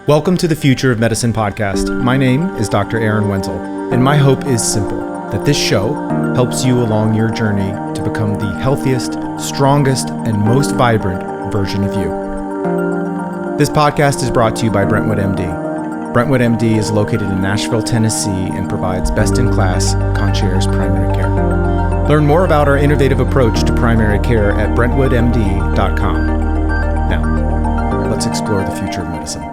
Welcome to the Future of Medicine podcast. My name is Dr. Aaron Wenzel, and my hope is simple, that this show helps you along your journey to become the healthiest, strongest, and most vibrant version of you. This podcast is brought to you by Brentwood MD. Brentwood MD is located in Nashville, Tennessee, and provides best-in-class concierge primary care. Learn more about our innovative approach to primary care at brentwoodmd.com. Now, let's explore the future of medicine.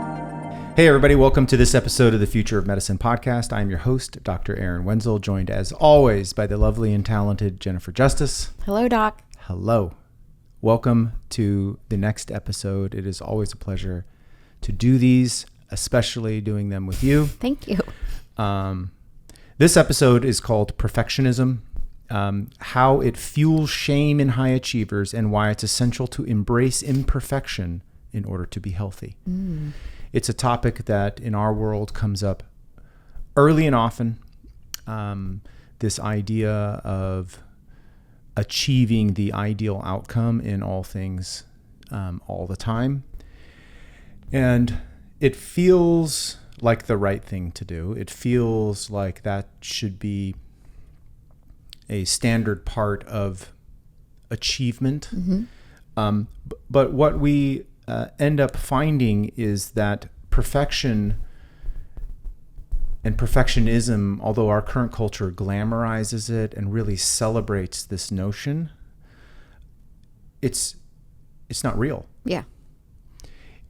Hey everybody, welcome to this episode of the Future of Medicine podcast. I'm your host, Dr. Aaron Wenzel, joined as always by the lovely and talented Jennifer Justice. Hello, Doc. Hello. Welcome to the next episode. It is always a pleasure to do these, especially doing them with you. Thank you. This episode is called Perfectionism, how it fuels shame in high achievers and why it's essential to embrace imperfection in order to be healthy. It's a topic that in our world comes up early and often. This idea of achieving the ideal outcome in all things all the time. And it feels like the right thing to do. It feels like that should be a standard part of achievement. But what we end up finding is that perfection and perfectionism, although our current culture glamorizes it and really celebrates this notion, it's not real. Yeah.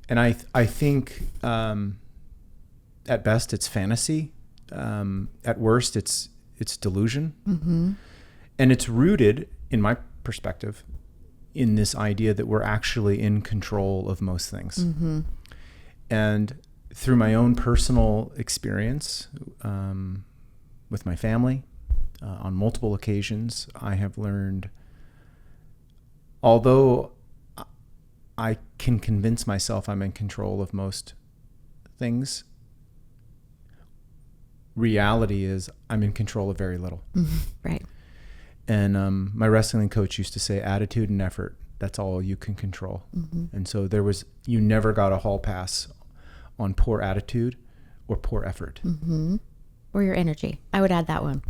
And I think at best it's fantasy. At worst it's delusion. And it's rooted, in my perspective, in this idea that we're actually in control of most things. And through my own personal experience with my family, on multiple occasions, I have learned, although I can convince myself I'm in control of most things, reality is I'm in control of very little. Right. And my wrestling coach used to say, attitude and effort, that's all you can control. And so you never got a hall pass on poor attitude or poor effort. Or your energy. I would add that one.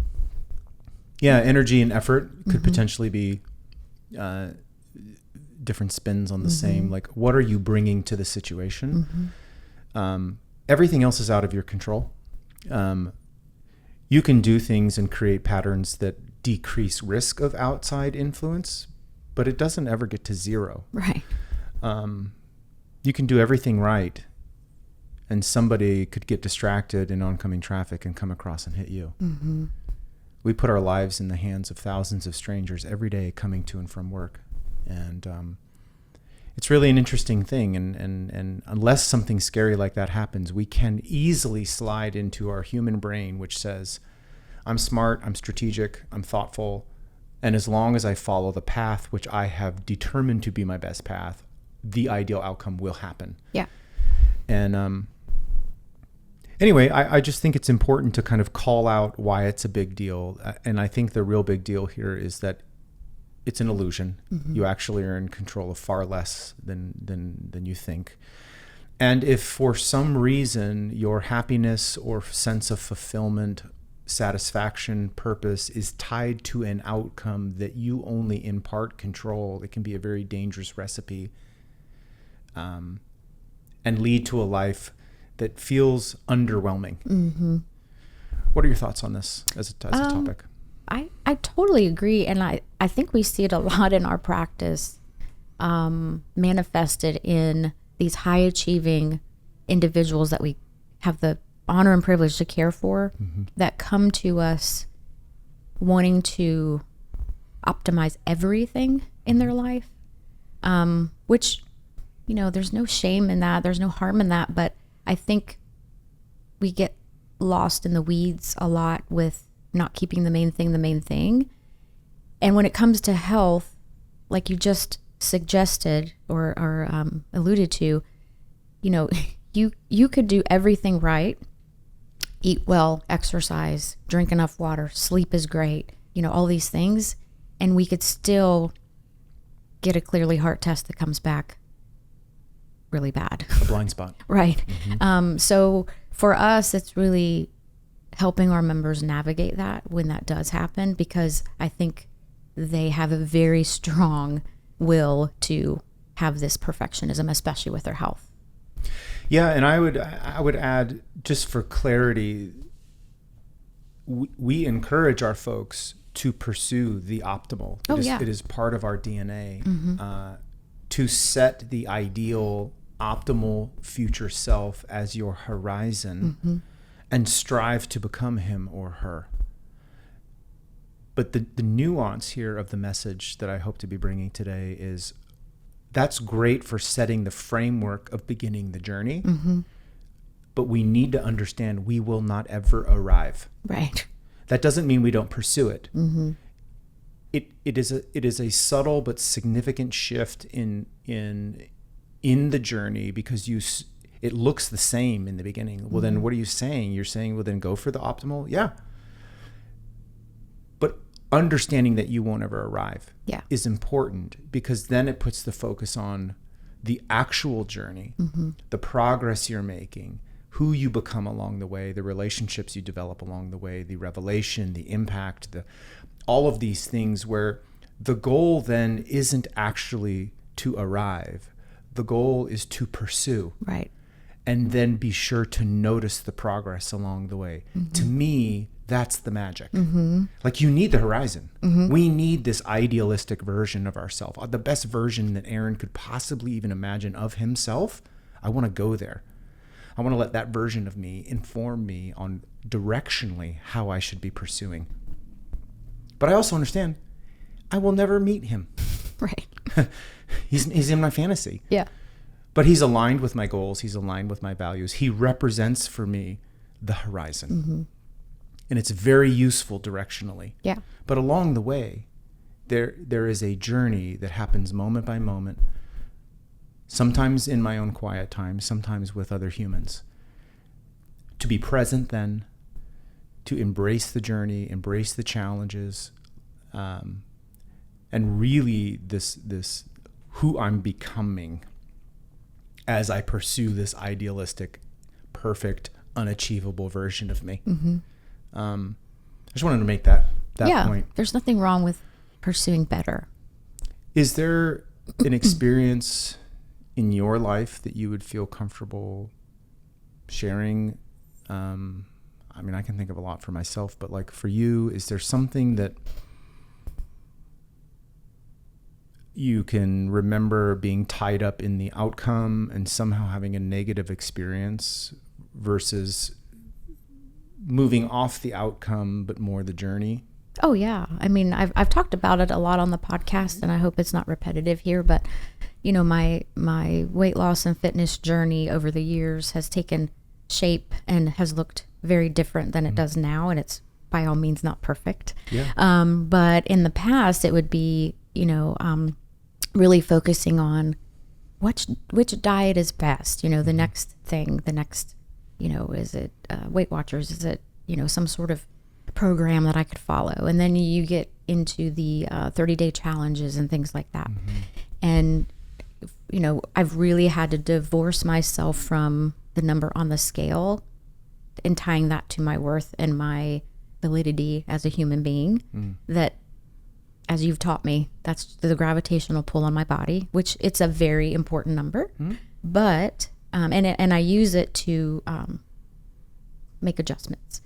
Yeah, energy and effort could potentially be different spins on the same. Like, what are you bringing to the situation? Everything else is out of your control. You can do things and create patterns that decrease risk of outside influence, but it doesn't ever get to zero. Right. You can do everything right, and somebody could get distracted in oncoming traffic and come across and hit you. We put our lives in the hands of thousands of strangers every day coming to and from work. And it's really an interesting thing. And unless something scary like that happens, we can easily slide into our human brain, which says, I'm smart, I'm strategic, I'm thoughtful, and as long as I follow the path which I have determined to be my best path, the ideal outcome will happen. Yeah. And anyway, I just think it's important to kind of call out why it's a big deal. And I think the real big deal here is that it's an illusion. You actually are in control of far less than you think. And if for some reason your happiness or sense of fulfillment, satisfaction, purpose is tied to an outcome that you only in part control, it can be a very dangerous recipe and lead to a life that feels underwhelming. What are your thoughts on this as a topic? I totally agree. And I think we see it a lot in our practice, manifested in these high achieving individuals that we have the honor and privilege to care for, that come to us wanting to optimize everything in their life, which, there's no shame in that. There's no harm in that. But I think we get lost in the weeds a lot with not keeping the main thing. And when it comes to health, like you just suggested or alluded to, you could do everything right. Eat well, exercise, drink enough water, sleep is great, all these things. And we could still get a clearly heart test that comes back really bad. A blind spot. Right. So for us, it's really helping our members navigate that when that does happen, because I think they have a very strong will to have this perfectionism, especially with their health. Yeah, and I would add, just for clarity, we encourage our folks to pursue the optimal. It is part of our DNA to set the ideal, optimal future self as your horizon and strive to become him or her. But the nuance here of the message that I hope to be bringing today is that's great for setting the framework of beginning the journey, but we need to understand we will not ever arrive. Right. That doesn't mean we don't pursue it. It is a subtle but significant shift in the journey, because it looks the same in the beginning. Well, then what are you saying? You're saying, well, then go for the optimal? Yeah. But understanding that you won't ever arrive is important, because then it puts the focus on the actual journey, the progress you're making, who you become along the way, the relationships you develop along the way, the revelation, the impact, all of these things, where the goal then isn't actually to arrive. The goal is to pursue. Right. And then be sure to notice the progress along the way. To me, that's the magic. Like, you need the horizon. We need this idealistic version of ourselves, the best version that Aaron could possibly even imagine of himself. I want to go there. I want to let that version of me inform me on directionally how I should be pursuing. But I also understand I will never meet him. Right. He's in my fantasy. Yeah. But he's aligned with my goals. He's aligned with my values. He represents for me the horizon. And it's very useful directionally. Yeah. But along the way, there is a journey that happens moment by moment, sometimes in my own quiet time, sometimes with other humans. To be present then, to embrace the journey, embrace the challenges, and really this who I'm becoming as I pursue this idealistic, perfect, unachievable version of me. I just wanted to make that point. There's nothing wrong with pursuing better. Is there an experience in your life that you would feel comfortable sharing? I mean, I can think of a lot for myself, but like for you, is there something that you can remember being tied up in the outcome and somehow having a negative experience versus moving off the outcome, but more the journey? Oh yeah. I mean, I've talked about it a lot on the podcast, and I hope it's not repetitive here, but you know, my weight loss and fitness journey over the years has taken shape and has looked very different than it does now. And it's by all means not perfect. Yeah. But in the past it would be, you know, really focusing on which diet is best, you know, the next thing, you know, is it Weight Watchers? Is it, you know, some sort of program that I could follow? And then you get into the 30-day challenges and things like that. And, you know, I've really had to divorce myself from the number on the scale and tying that to my worth and my validity as a human being. That, as you've taught me, that's the gravitational pull on my body, which it's a very important number. But and I use it to make adjustments.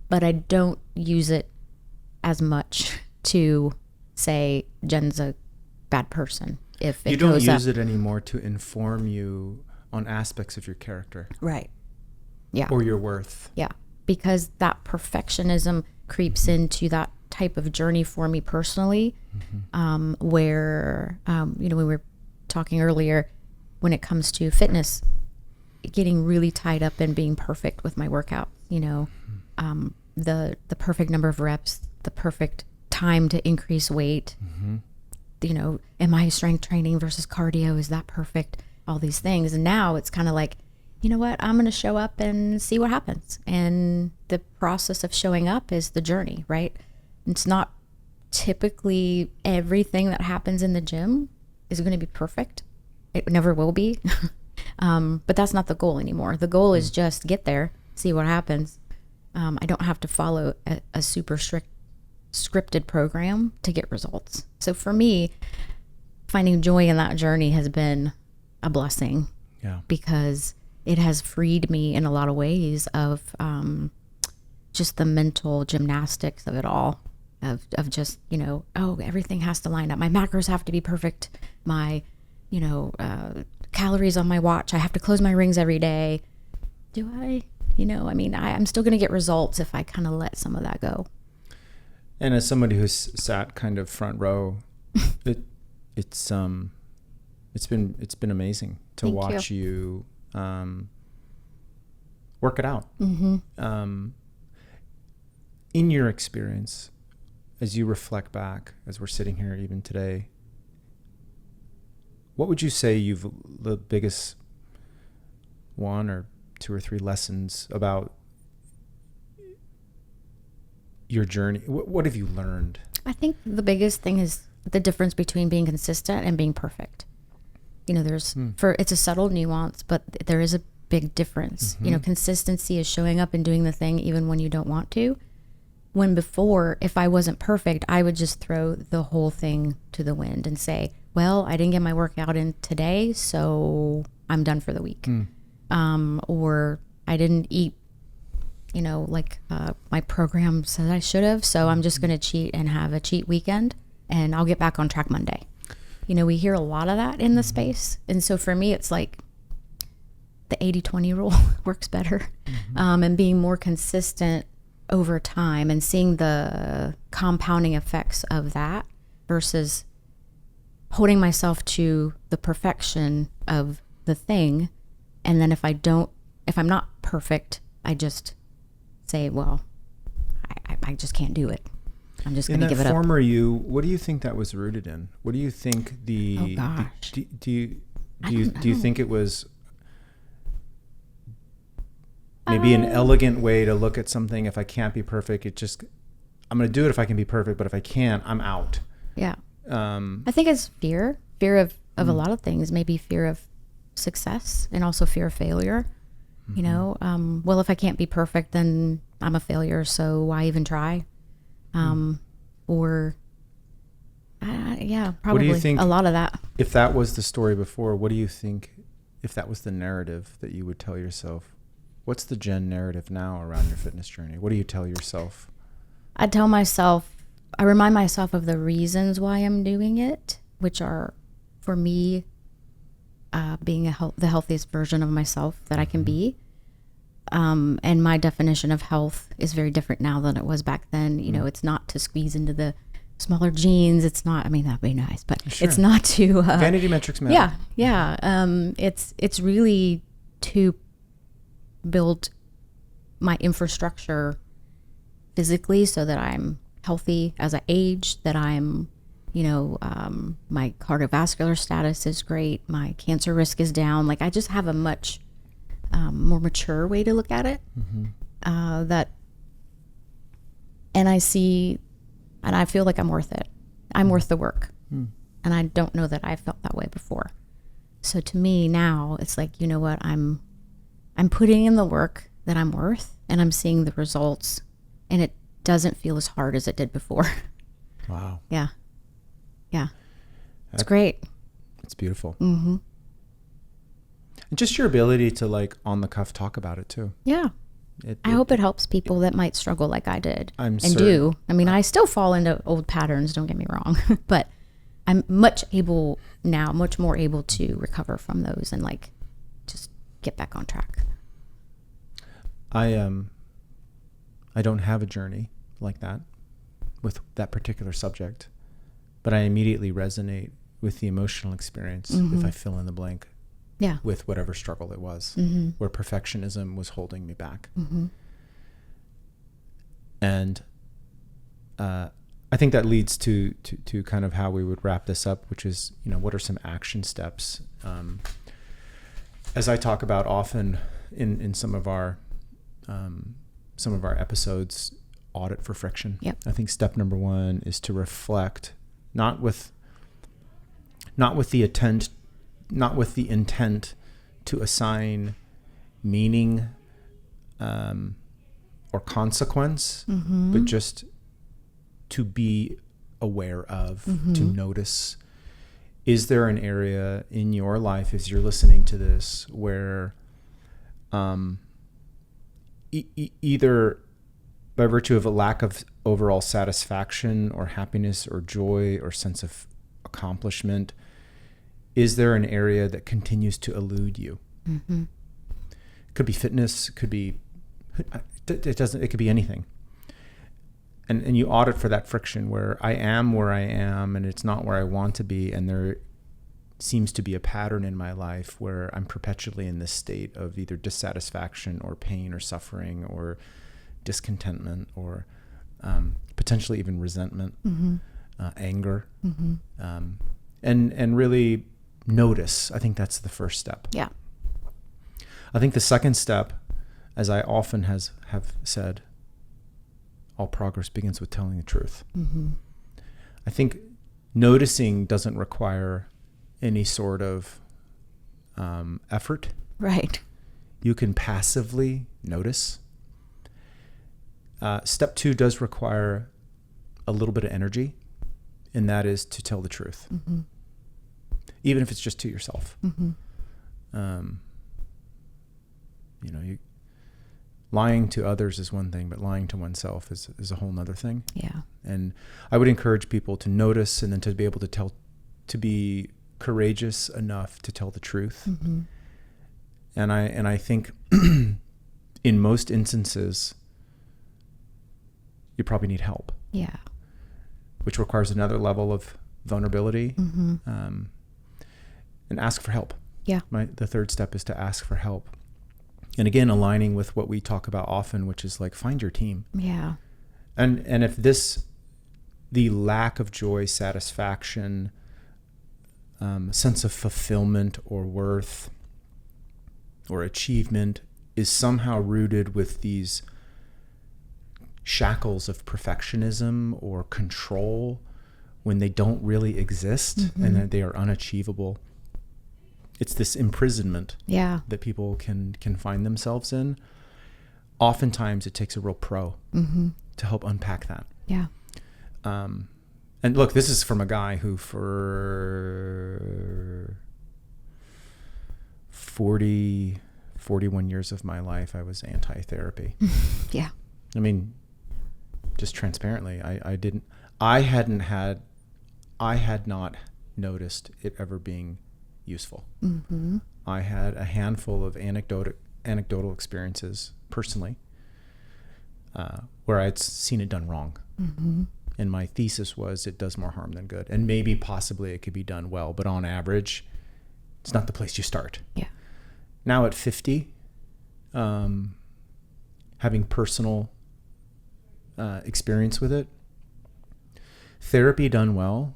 But I don't use it as much to say Jen's a bad person. If it you don't goes use up. it anymore to inform you on aspects of your character. Right. Yeah. Or your worth. Yeah. Because that perfectionism creeps into that type of journey for me personally, where, you know, we were talking earlier, when it comes to fitness, getting really tied up in being perfect with my workout, you know, the perfect number of reps, the perfect time to increase weight, you know, am I strength training versus cardio? Is that perfect? All these things. And now it's kind of like, you know what, I'm going to show up and see what happens. And the process of showing up is the journey, right? It's not typically everything that happens in the gym is going to be perfect. It never will be. But that's not the goal anymore. The goal is just get there, see what happens. I don't have to follow a super strict scripted program to get results. So for me, finding joy in that journey has been a blessing. Yeah. Because it has freed me in a lot of ways of just the mental gymnastics of it all, of just, oh, everything has to line up. My macros have to be perfect. My, calories on my watch. I have to close my rings every day. Do I? I'm still going to get results if I kind of let some of that go. And as somebody who's sat kind of front row, it's been amazing to Thank watch you work it out. Mm-hmm. In your experience, as you reflect back, as we're sitting here even today, what would you say the biggest one or two or three lessons about your journey? What have you learned? I think the biggest thing is the difference between being consistent and being perfect. It's a subtle nuance, but there is a big difference. Mm-hmm. Consistency is showing up and doing the thing even when you don't want to. When before, if I wasn't perfect, I would just throw the whole thing to the wind and say, well, I didn't get my workout in today, so I'm done for the week. Or I didn't eat, my program said I should have, so I'm just going to cheat and have a cheat weekend, and I'll get back on track Monday. We hear a lot of that in the space. And so for me, it's like the 80-20 rule works better. Mm-hmm. And being more consistent over time and seeing the compounding effects of that versus holding myself to the perfection of the thing. And then if I'm not perfect, I just say, well, I just can't do it. I'm just going to give it up. In that former you, what do you think that was rooted in? What do you think Oh gosh. Do you think it was maybe an elegant way to look at something? If I can't be perfect, I'm going to do it if I can be perfect, but if I can't, I'm out. Yeah. I think it's fear of a lot of things, maybe fear of success and also fear of failure. Mm-hmm. Well, if I can't be perfect, then I'm a failure. So why even try? Or probably what do you think, a lot of that. If that was the story before, what do you think, if that was the narrative that you would tell yourself, what's the Jen narrative now around your fitness journey? What do you tell yourself? I remind myself of the reasons why I'm doing it, which are for me, being the healthiest version of myself that I can be. And my definition of health is very different now than it was back then. It's not to squeeze into the smaller jeans. It's not, that'd be nice, but sure. It's not to, vanity metrics matter. Yeah. It's really to build my infrastructure physically so that I'm healthy as I age, that I'm, my cardiovascular status is great. My cancer risk is down. Like I just have a much more mature way to look at it. Mm-hmm. And I feel like I'm worth it. I'm worth the work. And I don't know that I felt that way before. So to me now, it's like, you know what, I'm putting in the work that I'm worth, and I'm seeing the results, and it doesn't feel as hard as it did before. Wow. Yeah. It's great. It's beautiful. Mm-hmm. And just your ability to on the cuff talk about it too. Yeah. I hope it helps people that might struggle like I did. I'm certain. I still fall into old patterns, don't get me wrong, but I'm much more able to recover from those and just get back on track. I don't have a journey like that with that particular subject, but I immediately resonate with the emotional experience if I fill in the blank. Yeah. With whatever struggle it was, where perfectionism was holding me back. Mm-hmm. And I think that leads to kind of how we would wrap this up, which is, what are some action steps? As I talk about often in some of our episodes, audit for friction. Yep. I think step number 1 is to reflect, not with the intent to assign meaning or consequence, but just to be aware of, to notice. Is there an area in your life as you're listening to this where either by virtue of a lack of overall satisfaction or happiness or joy or sense of accomplishment, is there an area that continues to elude you? Could be fitness, could be, it could be anything. And you audit for that friction where I am and it's not where I want to be, and there seems to be a pattern in my life where I'm perpetually in this state of either dissatisfaction or pain or suffering or discontentment or potentially even resentment, anger, and really notice. I think that's the first step. Yeah. I think the second step, as I often have said, all progress begins with telling the truth. I think noticing doesn't require any sort of effort. Right. You can passively notice. Step 2 does require a little bit of energy, and that is to tell the truth, even if it's just to yourself. Lying to others is one thing, but lying to oneself is a whole nother thing. Yeah. And I would encourage people to notice and then to be able to be courageous enough to tell the truth. And I think in most instances, you probably need help. Yeah. Which requires another level of vulnerability, and ask for help. Yeah. The third step is to ask for help. And again, aligning with what we talk about often, which is like, find your team. Yeah. And if the lack of joy, satisfaction, sense of fulfillment or worth or achievement is somehow rooted with these shackles of perfectionism or control when they don't really exist and that they are unachievable, it's this imprisonment that people can find themselves in. Oftentimes it takes a real pro to help unpack that. Yeah. And look, this is from a guy who for 41 years of my life, I was anti-therapy. Yeah. I mean, just transparently, I had not noticed it ever being useful. I had a handful of anecdotal experiences personally where I'd seen it done wrong. And my thesis was it does more harm than good. And maybe possibly it could be done well, but on average, it's not the place you start. Yeah. Now at 50, having personal experience with it, therapy done well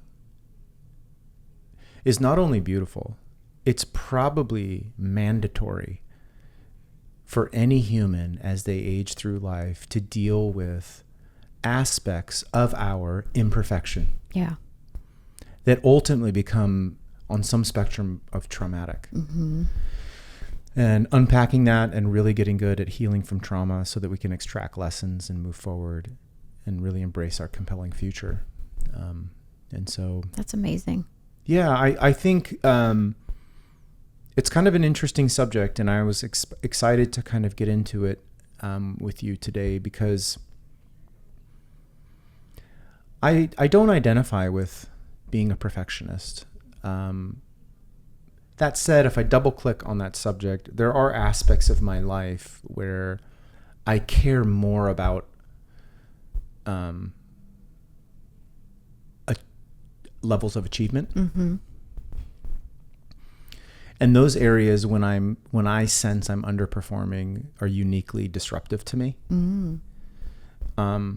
is not only beautiful, it's probably mandatory for any human as they age through life to deal with aspects of our imperfection. Yeah. That ultimately become on some spectrum of traumatic. And unpacking that and really getting good at healing from trauma so that we can extract lessons and move forward and really embrace our compelling future. And so That's amazing. Yeah, I think it's kind of an interesting subject, and I was excited to kind of get into it with you today because I don't identify with being a perfectionist. That said, if I double click on that subject, there are aspects of my life where I care more about levels of achievement. And those areas when I sense I'm underperforming are uniquely disruptive to me. And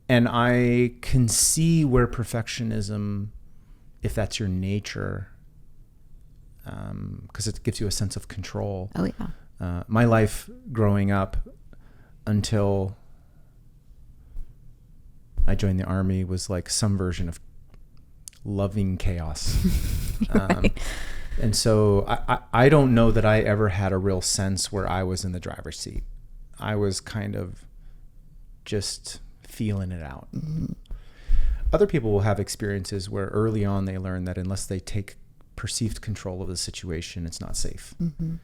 I can see where perfectionism, if that's your nature, because it gives you a sense of control. Oh, yeah. My life growing up until I joined the Army was like some version of loving chaos. Right. And so I don't know that I ever had a real sense where I was in the driver's seat. I was kind of just feeling it out. Mm-hmm. Other people will have experiences where early on they learn that unless they take perceived control of the situation, it's not safe. Mm-hmm.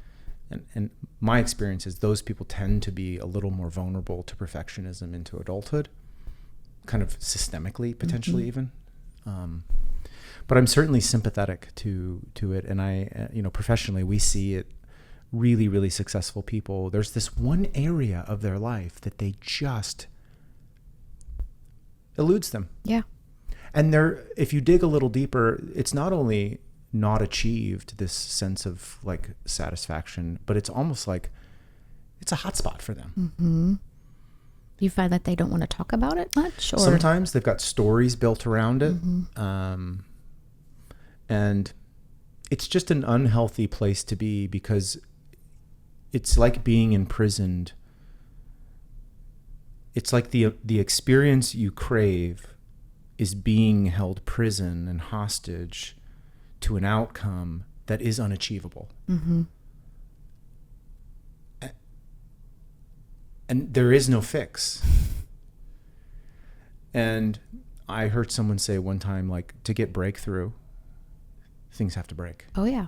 And my experience is those people tend to be a little more vulnerable to perfectionism into adulthood, kind of systemically, potentially even. But I'm certainly sympathetic to it. And I, professionally, we see it really, really successful people. There's this one area of their life that they just eludes them. Yeah. And if you dig a little deeper, it's not only not achieved this sense of like satisfaction, but it's almost like it's a hotspot for them. Mm-hmm. You find that they don't want to talk about it much? Or? Sometimes they've got stories built around it. Mm-hmm. And it's just an unhealthy place to be because it's like being imprisoned. It's like the experience you crave is being held prison and hostage to an outcome that is unachievable. Mm-hmm. And there is no fix. And I heard someone say one time, like, to get breakthrough, things have to break. Oh, yeah.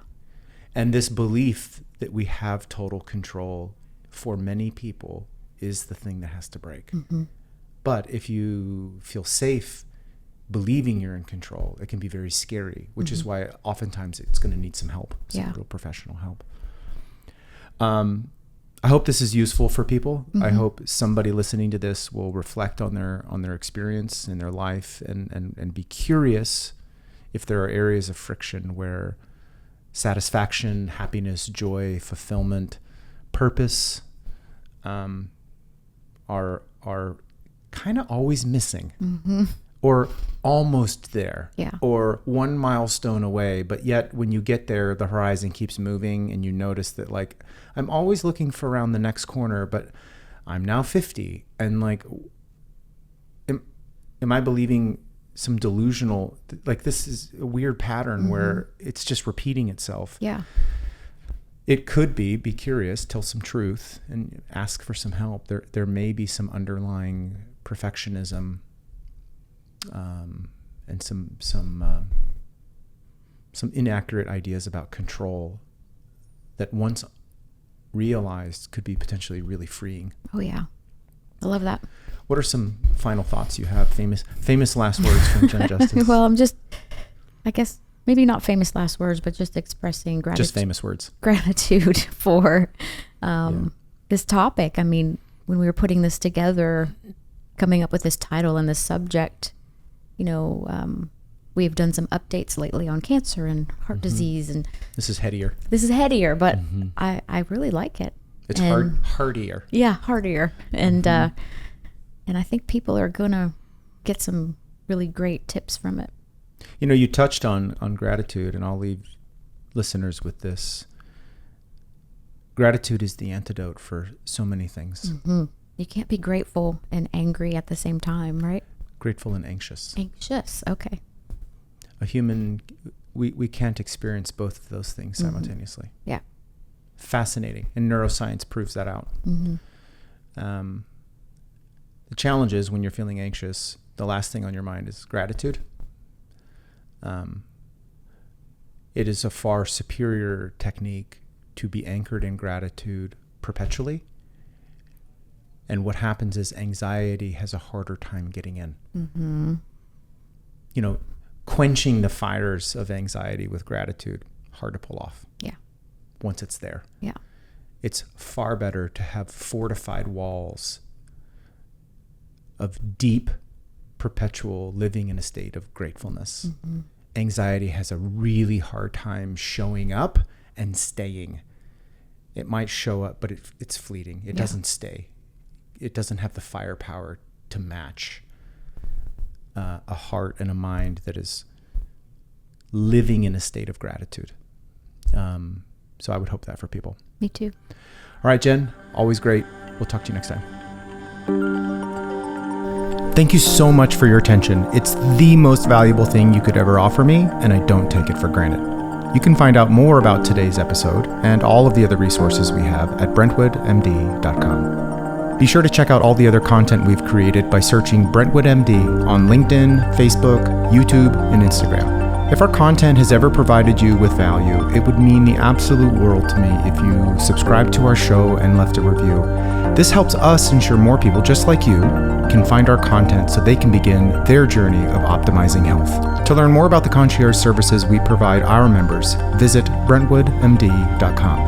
And this belief that we have total control for many people is the thing that has to break. Mm-hmm. But if you feel safe believing you're in control, it can be very scary, which is why oftentimes it's going to need some help, some real professional help. I hope this is useful for people. Mm-hmm. I hope somebody listening to this will reflect on their experience in their life and be curious if there are areas of friction where satisfaction, happiness, joy, fulfillment, purpose are kind of always missing. Mm-hmm. Or almost there, or one milestone away, but yet when you get there, the horizon keeps moving, and you notice that, like, I'm always looking for around the next corner, but I'm now 50, and like, am I believing some delusional, like, this is a weird pattern where it's just repeating itself? Yeah. It could be curious, tell some truth, and ask for some help. There may be some underlying perfectionism. And some inaccurate ideas about control that once realized could be potentially really freeing. Oh yeah, I love that. What are some final thoughts you have? Famous last words from Jen Justice. Well, I guess maybe not famous last words, but just expressing gratitude. Just famous words. Gratitude for this topic. I mean, when we were putting this together, coming up with this title and this subject, we've done some updates lately on cancer and heart disease, and this is headier, but I really like it. It's hardier. Yeah, hardier. And and I think people are gonna get some really great tips from it. You touched on gratitude, and I'll leave listeners with this. Gratitude is the antidote for so many things. Mm-hmm. You can't be grateful and angry at the same time, right? Grateful and anxious. Anxious, okay. A human, we can't experience both of those things simultaneously. Yeah. Fascinating. And neuroscience proves that out. Mm-hmm. The challenge is when you're feeling anxious, the last thing on your mind is gratitude. It is a far superior technique to be anchored in gratitude perpetually. And what happens is anxiety has a harder time getting in. Mm-hmm. Quenching the fires of anxiety with gratitude, hard to pull off. Yeah. Once it's there. Yeah. It's far better to have fortified walls of deep, perpetual living in a state of gratefulness. Mm-hmm. Anxiety has a really hard time showing up and staying. It might show up, but it's fleeting. It doesn't stay. It doesn't have the firepower to match a heart and a mind that is living in a state of gratitude. So I would hope that for people. Me too. All right, Jen, always great. We'll talk to you next time. Thank you so much for your attention. It's the most valuable thing you could ever offer me, and I don't take it for granted. You can find out more about today's episode and all of the other resources we have at brentwoodmd.com. Be sure to check out all the other content we've created by searching Brentwood MD on LinkedIn, Facebook, YouTube, and Instagram. If our content has ever provided you with value, it would mean the absolute world to me if you subscribed to our show and left a review. This helps us ensure more people just like you can find our content so they can begin their journey of optimizing health. To learn more about the concierge services we provide our members, visit brentwoodmd.com.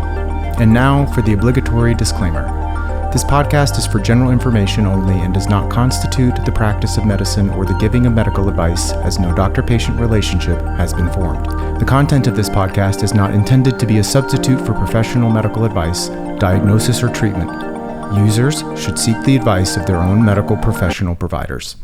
And now for the obligatory disclaimer. This podcast is for general information only and does not constitute the practice of medicine or the giving of medical advice, as no doctor-patient relationship has been formed. The content of this podcast is not intended to be a substitute for professional medical advice, diagnosis, or treatment. Users should seek the advice of their own medical professional providers.